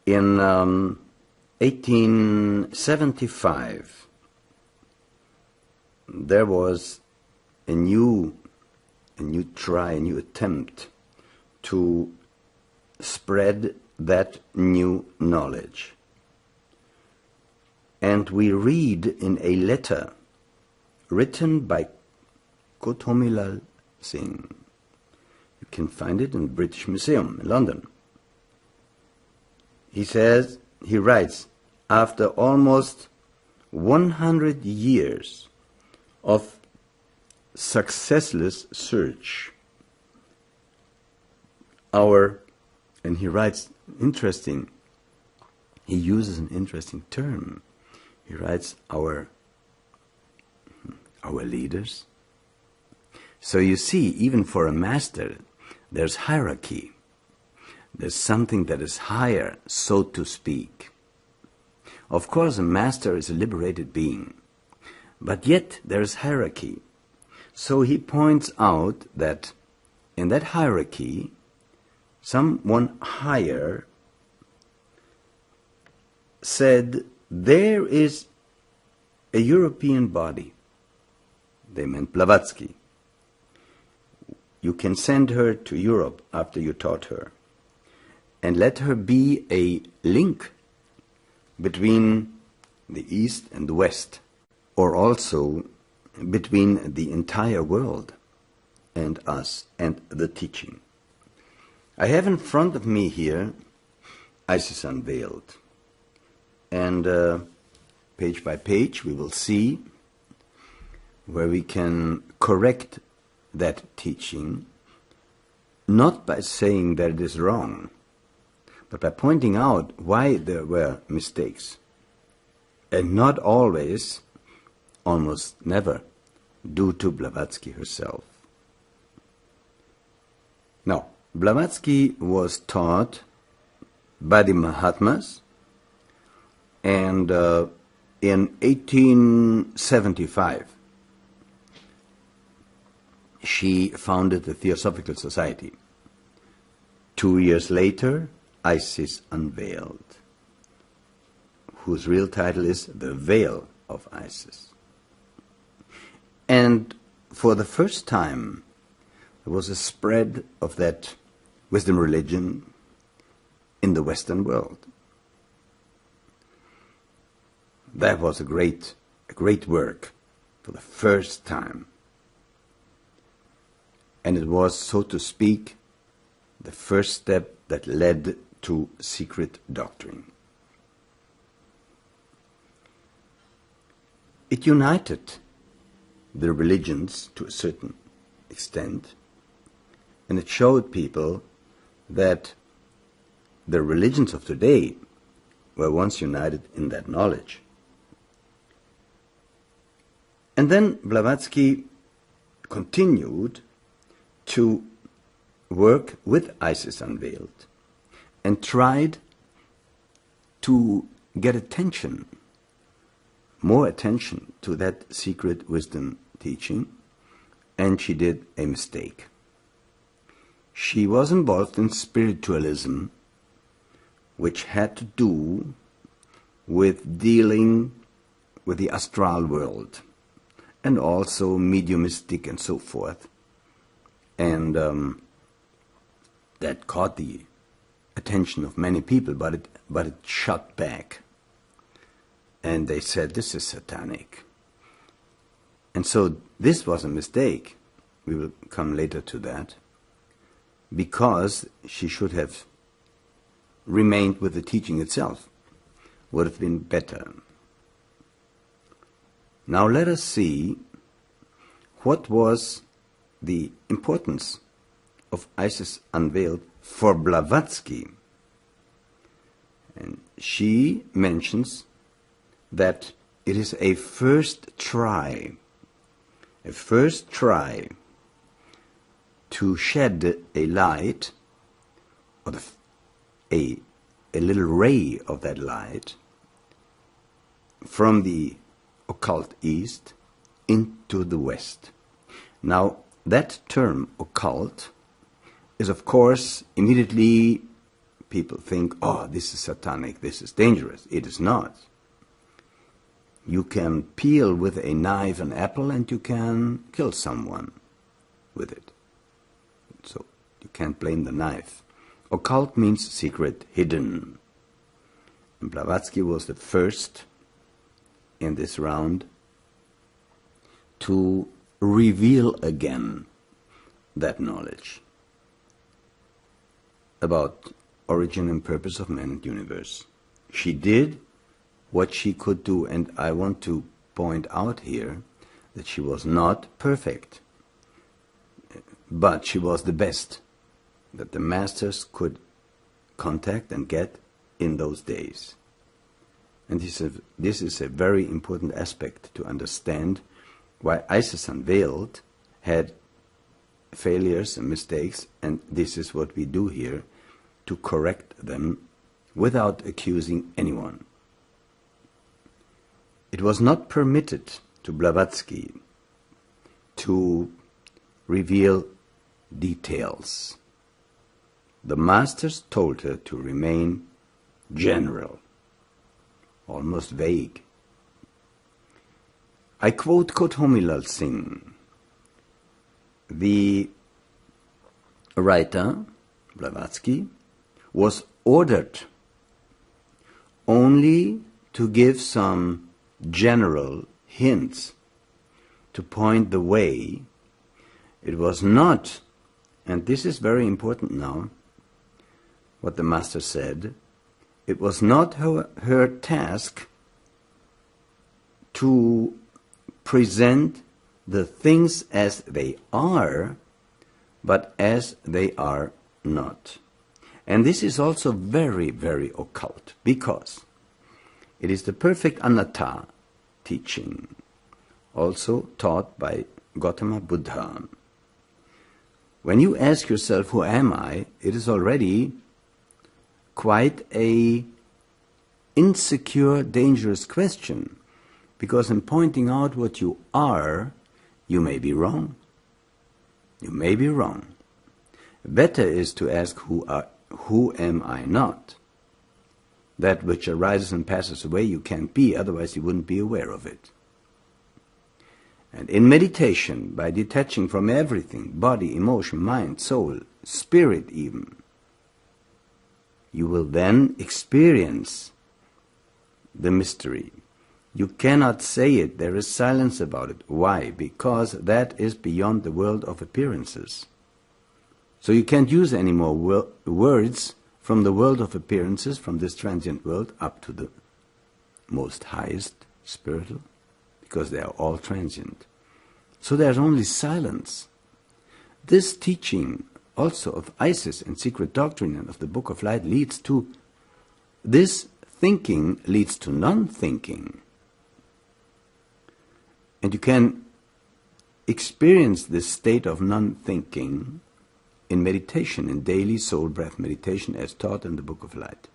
In 1875, there was a new attempt to spread that new knowledge. And we read in a letter written by Kutomilal Singh. You can find it in the British Museum in London. He writes, after almost 100 years of successless search, and he writes he uses an interesting term. He writes our leaders. So you see, even for a master, there's hierarchy. There's something that is higher, so to speak. Of course, a master is a liberated being, but yet there is hierarchy. So he points out that in that hierarchy, someone higher said, there is a European body. They meant Blavatsky. You can send her to Europe after you taught her, and let her be a link between the East and the West, or also between the entire world and us and the teaching. I have in front of me here Isis Unveiled, and page by page we will see where we can correct that teaching, not by saying that it is wrong, but by pointing out why there were mistakes, and not always, almost never, due to Blavatsky herself. Now, Blavatsky was taught by the Mahatmas, and in 1875 she founded the Theosophical Society. 2 years later, Isis Unveiled, whose real title is The Veil of Isis. And for the first time, there was a spread of that wisdom religion in the Western world. That was a great work for the first time. And it was, so to speak, the first step that led to secret doctrine. It united the religions to a certain extent, and it showed people that the religions of today were once united in that knowledge. And then Blavatsky continued to work with Isis Unveiled and tried to get attention, more attention to that secret wisdom teaching, and she did a mistake. She was involved in spiritualism, which had to do with dealing with the astral world, and also mediumistic and so forth. And that caught the attention of many people, but it shut back. And they said, this is satanic. And so this was a mistake. We will come later to that. Because she should have remained with the teaching itself. Would have been better. Now let us see what was the importance of Isis Unveiled for Blavatsky. And she mentions that it is a first try to shed a light, or a little ray of that light, from the occult East into the West. Now, that term, occult, is of course immediately people think, oh, this is satanic, this is dangerous. It is not. You can peel with a knife an apple and you can kill someone with it. So you can't blame the knife. Occult means secret, hidden. And Blavatsky was the first in this round to reveal again that knowledge about origin and purpose of man and universe. She did what she could do, and I want to point out here that she was not perfect, but she was the best that the masters could contact and get in those days. And this is a very important aspect to understand why Isis Unveiled had failures and mistakes, and this is what we do here, to correct them without accusing anyone. It was not permitted to Blavatsky to reveal details. The masters told her to remain general, almost vague. I quote Kothomilal Singh, the writer, Blavatsky, was ordered only to give some general hints to point the way. It was not, and this is very important now, what the master said, it was not her task to present the things as they are, but as they are not. And this is also very, very occult, because it is the perfect anatta teaching, also taught by Gautama Buddha. When you ask yourself, who am I? It is already quite a insecure, dangerous question, because in pointing out what you are, you may be wrong. You may be wrong. Better is to ask, who am I not? That which arises and passes away you can't be, otherwise you wouldn't be aware of it. And in meditation, by detaching from everything, body, emotion, mind, soul, spirit even, you will then experience the mystery. You cannot say it, there is silence about it. Why? Because that is beyond the world of appearances. So you can't use any more words from the world of appearances, from this transient world, up to the most highest spiritual, because they are all transient. So there's only silence. This teaching also of Isis and secret doctrine and of the Book of Light leads to, this thinking leads to non-thinking. And you can experience this state of non-thinking in meditation, in daily soul breath meditation as taught in the Book of Light,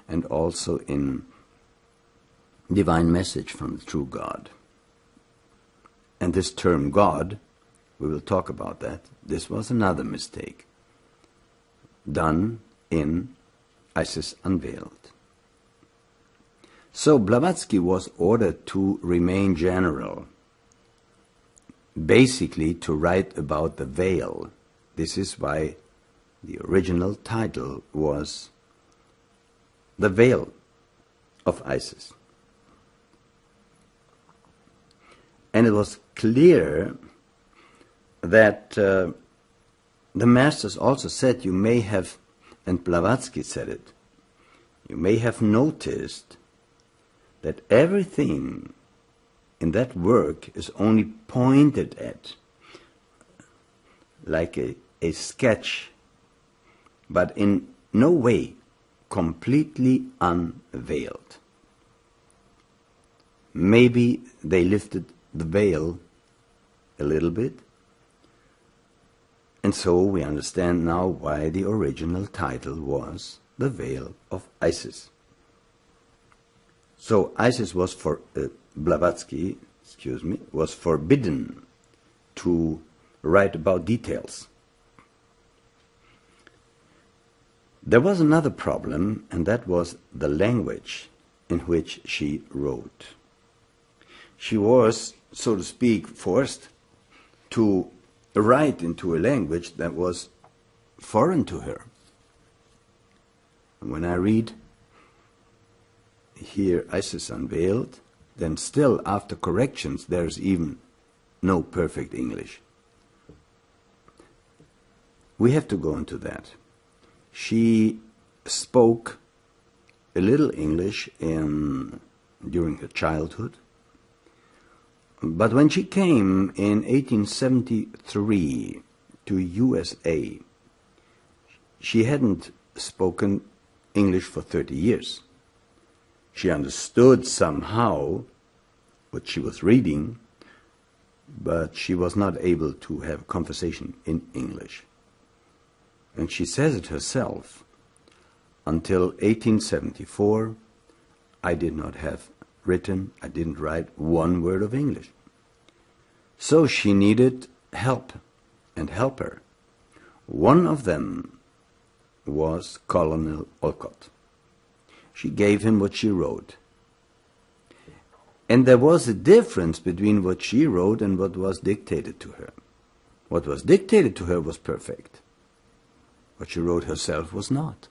and also in divine message from the true God. And this term God, we will talk about that, this was another mistake done in Isis Unveiled. So Blavatsky was ordered to remain general, basically to write about the veil. This is why the original title was The Veil of Isis. And it was clear that the masters also said, you may have, and Blavatsky said it, you may have noticed that everything in that work is only pointed at, like a sketch, but in no way completely unveiled. Maybe they lifted the veil a little bit, and so we understand now why the original title was The Veil of Isis. So Isis was Blavatsky, was forbidden to write about details. There was another problem, and that was the language in which she wrote. She was, so to speak, forced to write into a language that was foreign to her. And when I read here Isis Unveiled, then still after corrections there's even no perfect English. We have to go into that. She spoke a little English during her childhood, but when she came in 1873 to USA, she hadn't spoken English for 30 years. She understood somehow what she was reading, but she was not able to have a conversation in English. And she says it herself, until 1874, I didn't write one word of English. So she needed help and helper. One of them was Colonel Olcott. She gave him what she wrote. And there was a difference between what she wrote and what was dictated to her. What was dictated to her was perfect. What she wrote herself was not.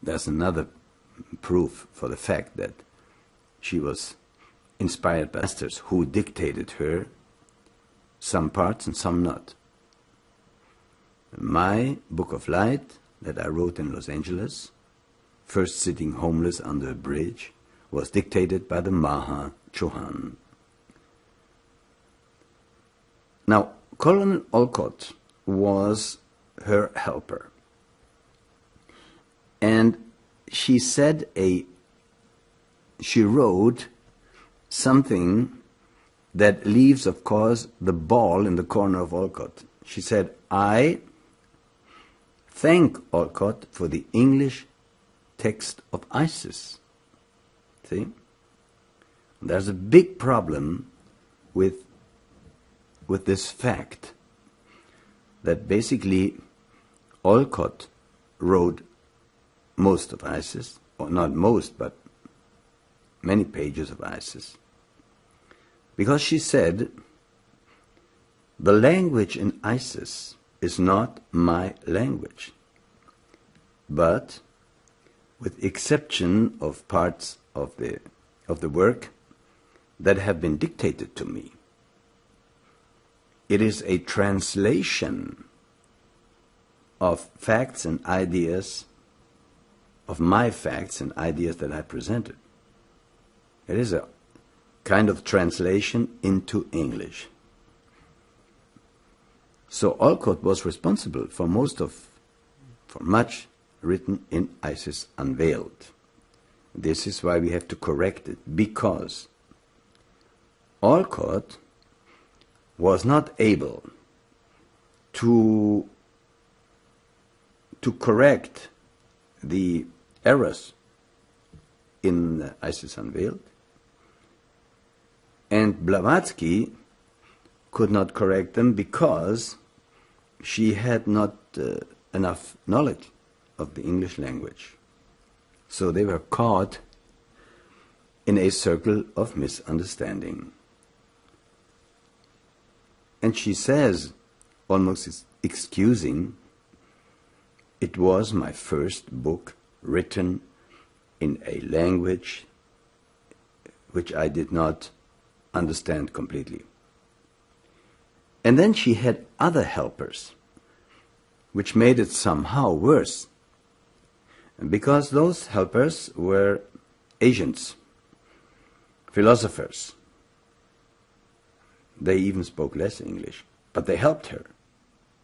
There's another proof for the fact that she was inspired by masters who dictated her some parts and some not. My Book of Light that I wrote in Los Angeles, first sitting homeless under a bridge, was dictated by the Maha Chohan. Now, Colonel Olcott was her helper. And she said she wrote something that leaves, of course, the ball in the corner of Olcott. She said, I thank Olcott for the English text of Isis. See? There's a big problem with this fact that basically Olcott wrote most of Isis, or not most, but many pages of Isis, because she said, the language in Isis is not my language, but with exception of parts of the work that have been dictated to me, it is a translation of facts and ideas, of my facts and ideas that I presented. It is a kind of translation into English. So Olcott was responsible for much written in Isis Unveiled. This is why we have to correct it, because Olcott was not able to correct the errors in Isis Unveiled, and Blavatsky could not correct them because she had not enough knowledge of the English language. So they were caught in a circle of misunderstanding. And she says, almost excusing, it was my first book written in a language which I did not understand completely. And then she had other helpers, which made it somehow worse, because those helpers were agents, philosophers. They even spoke less English, but they helped her.